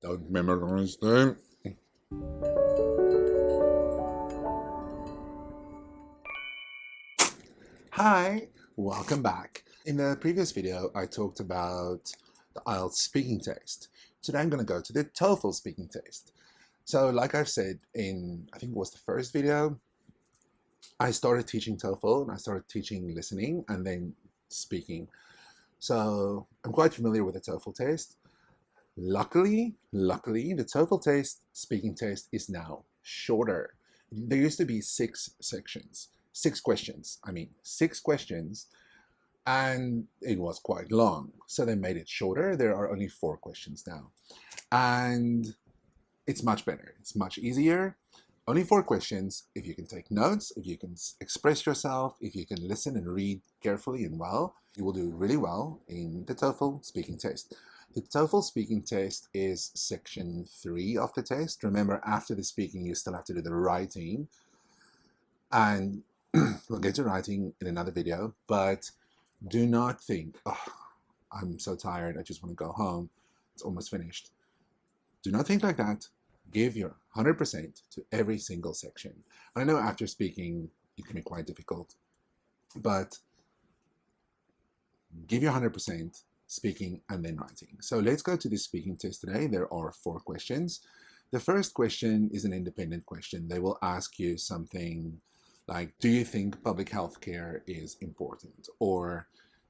Don't memorize them. Hi, welcome back. In the previous video, I talked about the IELTS speaking test. Today, I'm going to go to the TOEFL speaking test. So, like I've said in, I think it was the first video, I started teaching TOEFL and I started teaching listening and then speaking. So, I'm quite familiar with the TOEFL test. Luckily, the TOEFL test, speaking test, is now shorter. There used to be 6 questions, and it was quite long. So they made it shorter. There are only 4 questions now. And it's much better. It's much easier. Only 4 questions. If you can take notes, if you can express yourself, if you can listen and read carefully and well, you will do really well in the TOEFL speaking test. The TOEFL speaking test is section 3 of the test. Remember, after the speaking, you still have to do the writing. And we'll get to writing in another video, but do not think, oh, I'm so tired, I just want to go home. It's almost finished. Do not think like that. Give your 100% to every single section. I know after speaking, it can be quite difficult, but give your 100% speaking and then writing. So let's go to the speaking test today. There are 4 questions. The first question is an independent question. They will ask you something like, do you think public health care is important? Or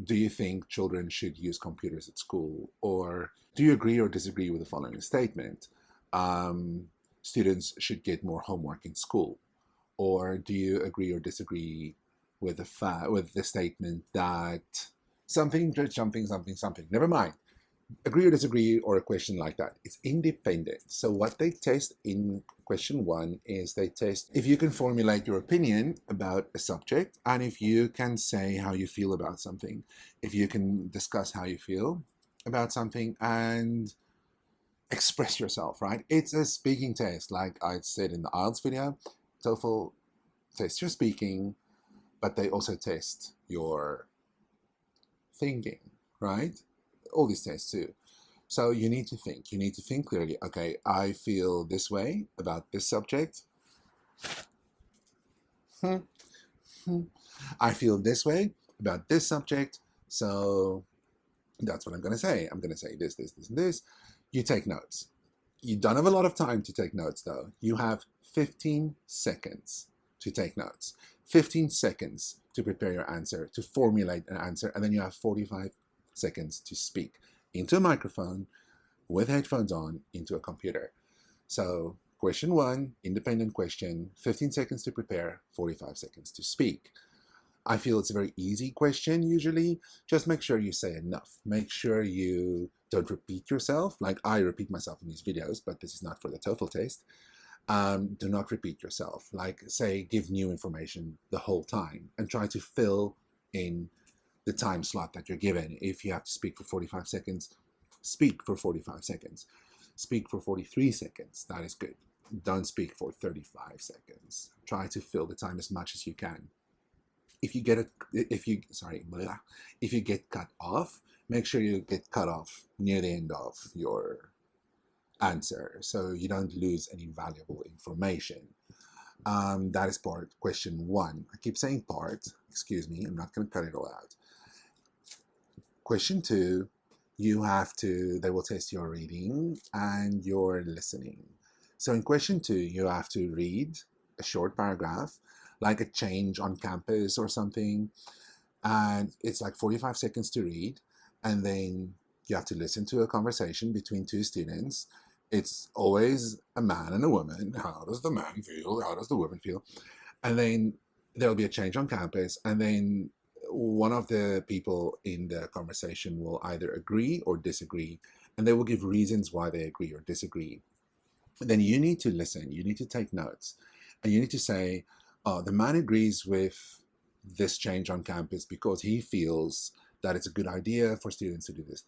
do you think children should use computers at school? Or do you agree or disagree with the following statement? Students should get more homework in school. Or do you agree or disagree with the statement that something, something, never mind. Agree or disagree or a question like that. It's independent. So what they test in question 1 is they test if you can formulate your opinion about a subject and if you can say how you feel about something, if you can discuss how you feel about something and express yourself, right? It's a speaking test, like I said in the IELTS video. TOEFL tests your speaking, but they also test your thinking, right? All these tests too. So you need to think. You need to think clearly. Okay, I feel this way about this subject. I feel this way about this subject. So that's what I'm going to say. I'm going to say this, and this. You take notes. You don't have a lot of time to take notes, though. You have 15 seconds to take notes. 15 seconds to prepare your answer, to formulate an answer, and then you have 45 seconds to speak into a microphone with headphones on into a computer. So question 1, independent question, 15 seconds to prepare, 45 seconds to speak. I feel it's a very easy question usually. Just make sure you say enough. Make sure you don't repeat yourself. Like I repeat myself in these videos, but this is not for the TOEFL test. Do not repeat yourself. Like say, give new information the whole time and try to fill in the time slot that you're given. If you have to speak for 45 seconds, speak for 45 seconds. Speak for 43 seconds. That is good. Don't speak for 35 seconds. Try to fill the time as much as you can. If you get cut off, make sure you get cut off near the end of your answer so you don't lose any valuable information. That is question 1. I keep saying part, excuse me, I'm not going to cut it all out. Question 2, they will test your reading and your listening. So in question 2, you have to read a short paragraph, like a change on campus or something, and it's like 45 seconds to read, and then you have to listen to a conversation between 2 students. It's always a man and a woman. How does the man feel? How does the woman feel? And then there'll be a change on campus, and then one of the people in the conversation will either agree or disagree, and they will give reasons why they agree or disagree. Then you need to listen, you need to take notes, and you need to say, oh, the man agrees with this change on campus because he feels that it's a good idea for students to do this.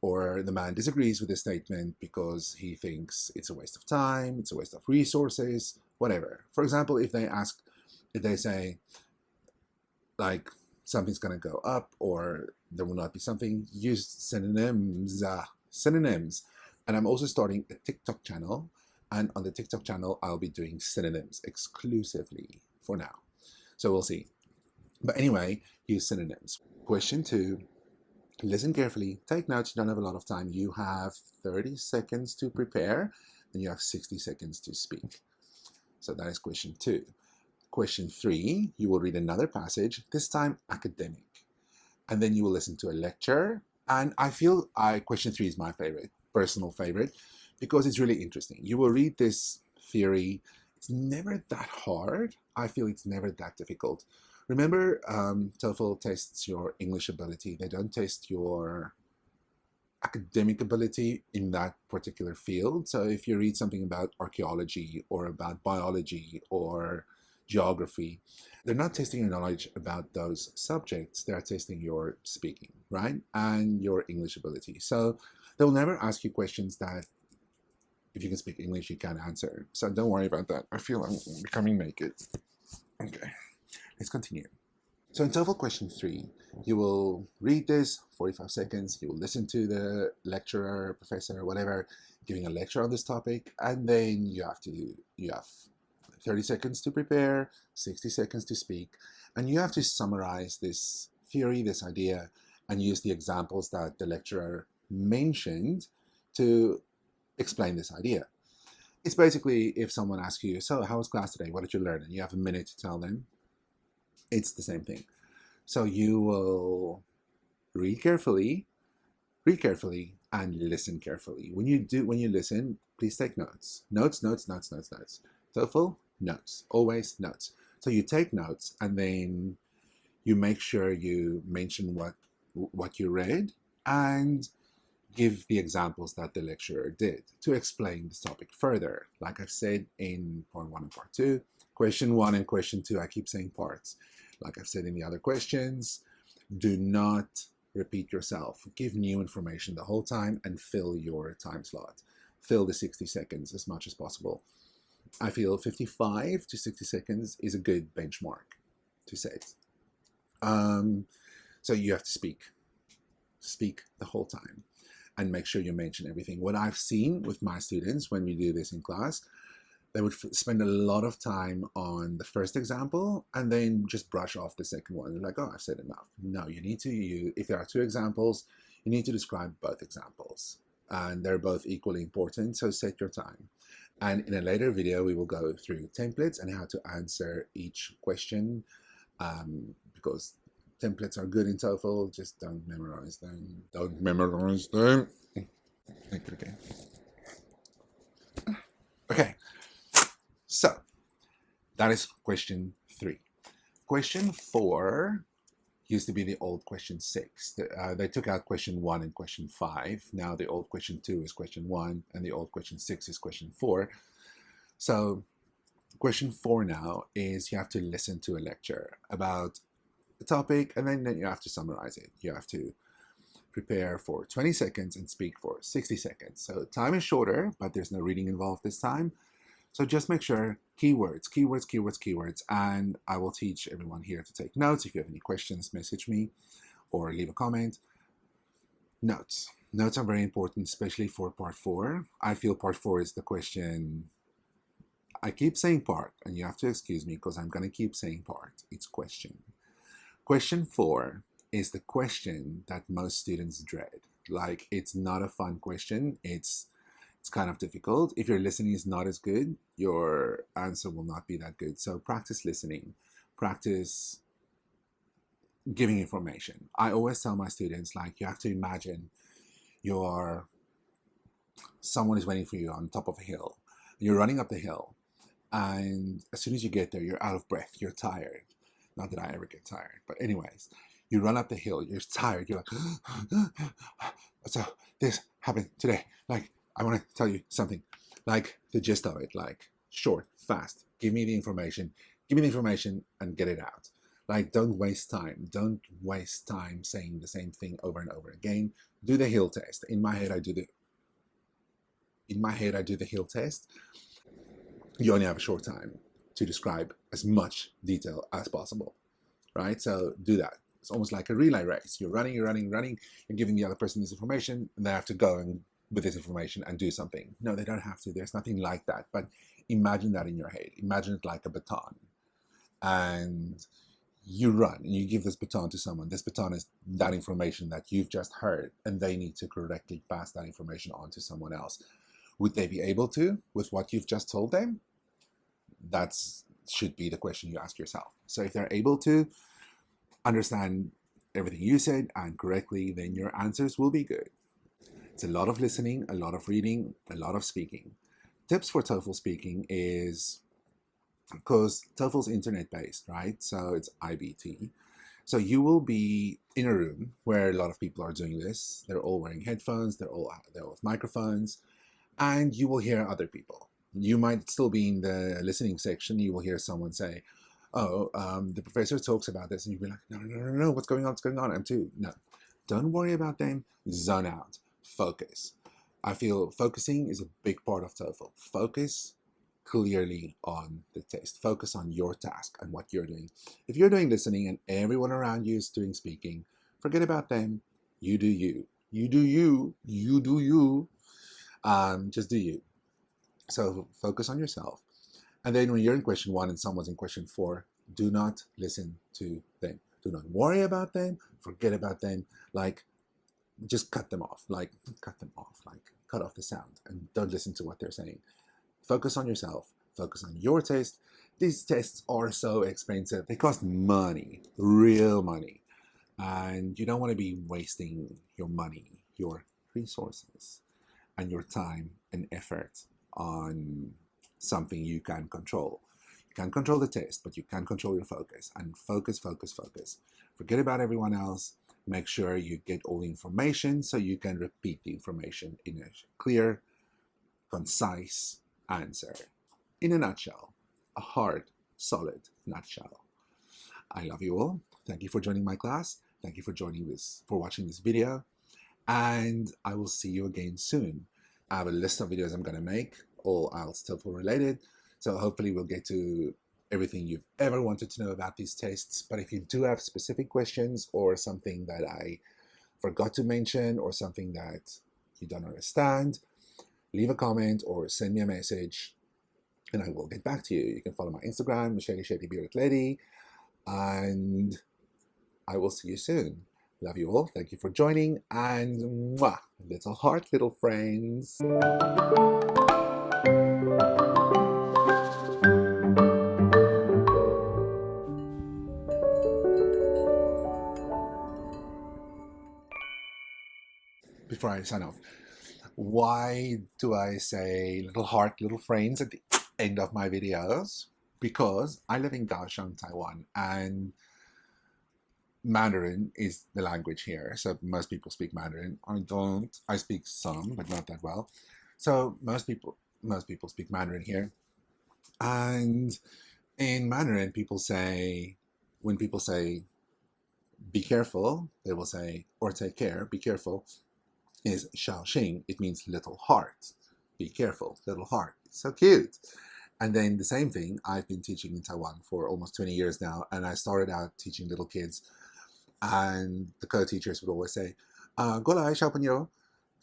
Or the man disagrees with this statement because he thinks it's a waste of time, it's a waste of resources, whatever. For example, if they say, like, something's going to go up or there will not be something, use synonyms. Synonyms. And I'm also starting a TikTok channel. And on the TikTok channel, I'll be doing synonyms exclusively for now. So we'll see. But anyway, use synonyms. Question 2, listen carefully, take notes. You don't have a lot of time. You have 30 seconds to prepare and you have 60 seconds to speak. So that is question 2. Question 3, you will read another passage, this time academic. And then you will listen to a lecture. And I feel question 3 is my favorite, personal favorite, because it's really interesting. You will read this theory. It's never that hard. I feel it's never that difficult. Remember, TOEFL tests your English ability. They don't test your academic ability in that particular field. So if you read something about archaeology or about biology or geography, they're not testing your knowledge about those subjects. They're testing your speaking, right? And your English ability. So they'll never ask you questions that if you can speak English, you can't answer. So don't worry about that. I feel I'm becoming naked. Okay, let's continue. So in TOEFL question 3, you will read this, 45 seconds, you will listen to the lecturer, professor, whatever, giving a lecture on this topic, and then you have 30 seconds to prepare, 60 seconds to speak, and you have to summarize this theory, this idea, and use the examples that the lecturer mentioned to explain this idea. It's basically if someone asks you, so how was class today? What did you learn? And you have a minute to tell them. It's the same thing. So you will read carefully, and listen carefully. When you listen, please take notes. Notes. TOEFL, notes. Always notes. So you take notes and then you make sure you mention what you read and give the examples that the lecturer did to explain this topic further. Like I've said in part 1 and part 2, question 1 and question 2, I keep saying parts. Like I've said in the other questions, do not repeat yourself. Give new information the whole time and fill your time slot. Fill the 60 seconds as much as possible. I feel 55 to 60 seconds is a good benchmark to set. So you have to speak the whole time and make sure you mention everything. What I've seen with my students when we do this in class, they would spend a lot of time on the first example and then just brush off the second one. They're like, oh, I've said enough. No, you need to, if there are 2 examples, you need to describe both examples. And they're both equally important, so set your time. And in a later video, we will go through templates and how to answer each question, because templates are good in TOEFL, just don't memorize them. Don't memorize them. Okay. Okay. So that is question 3. Question 4 used to be the old question 6. They took out question 1 and question 5. Now the old question 2 is question 1 and the old question 6 is question 4. So question 4 now is you have to listen to a lecture about a topic and then you have to summarize it. You have to prepare for 20 seconds and speak for 60 seconds. So time is shorter, but there's no reading involved this time. So just make sure keywords, and I will teach everyone here to take notes. If you have any questions, message me or leave a comment. Notes are very important, especially for part 4. I feel part 4 is the question. I keep saying part, and you have to excuse me because I'm going to keep saying part. It's question. Question 4 is the question that most students dread. Like, it's not a fun question. It's kind of difficult. If your listening is not as good, your answer will not be that good. So practice listening, practice giving information. I always tell my students, like, you have to imagine someone is waiting for you on top of a hill. You're running up the hill, and as soon as you get there, you're out of breath, you're tired. Not that I ever get tired, but anyways, you run up the hill, you're tired, you're like, so this happened today. Like, I want to tell you something, like the gist of it, like short, fast. Give me the information and get it out. Like, don't waste time. Don't waste time saying the same thing over and over again. Do the hill test. In my head, I do the hill test. You only have a short time to describe as much detail as possible, right? So do that. It's almost like a relay race. You're running, you're giving the other person this information, and they have to go and with this information and do something. No, they don't have to. There's nothing like that. But imagine that in your head. Imagine it like a baton. And you run and you give this baton to someone. This baton is that information that you've just heard, and they need to correctly pass that information on to someone else. Would they be able to with what you've just told them? That's should be the question you ask yourself. So if they're able to understand everything you said and correctly, then your answers will be good. It's a lot of listening, a lot of reading, a lot of speaking. Tips for TOEFL speaking is, because TOEFL's internet-based, right? So it's IBT. So you will be in a room where a lot of people are doing this. They're all wearing headphones, they're all with microphones, and you will hear other people. You might still be in the listening section. You will hear someone say, oh, the professor talks about this, and you'll be like, no, what's going on, I'm too. No, don't worry about them, zone out, focus. I feel focusing is a big part of TOEFL. Focus clearly on the test. Focus on your task and what you're doing. If you're doing listening and everyone around you is doing speaking, forget about them. You do you. You do you. You do you. Just do you. So focus on yourself. And then when you're in question 1 and someone's in question 4, do not listen to them. Do not worry about them. Forget about them. Like, just cut them off. Like, cut off the sound and don't listen to what they're saying. Focus on yourself. Focus on your test. These tests are so expensive. They cost money, real money. And you don't want to be wasting your money, your resources, and your time and effort on something you can control. You can't control the test, but you can control your focus. And focus, focus, focus. Forget about everyone else. Make sure you get all the information so you can repeat the information in a clear, concise answer. In a nutshell, a hard, solid nutshell. I love you all. Thank you for joining my class. Thank you for watching this video. And I will see you again soon. I have a list of videos I'm going to make, all IELTS TOEFL related. So hopefully we'll get to everything you've ever wanted to know about these tests. But if you do have specific questions or something that I forgot to mention or something that you don't understand, leave a comment or send me a message and I will get back to you. You can follow my Instagram, Shady Bearded Lady, and I will see you soon. Love you all. Thank you for joining, and mwah, little heart, little friends. Before I sign off, why do I say little heart, little friends at the end of my videos? Because I live in Kaohsiung, Taiwan, and Mandarin is the language here. So most people speak Mandarin. I don't. I speak some, but not that well. So most people speak Mandarin here. And in Mandarin, when people say, be careful, they will say, or take care, be careful, is Shaoxing. It means little heart. Be careful, little heart. It's so cute. And then the same thing, I've been teaching in Taiwan for almost 20 years now, and I started out teaching little kids, and the co-teachers would always say, 过来小朋友.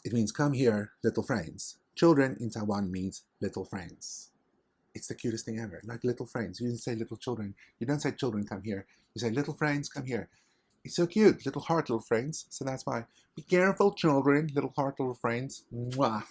It means come here, little friends. Children in Taiwan means little friends. It's the cutest thing ever, like little friends. You didn't say little children. You don't say children come here. You say little friends come here. It's so cute, little heart, little friends. So that's why. Be careful, children, little heart, little friends. Mwah.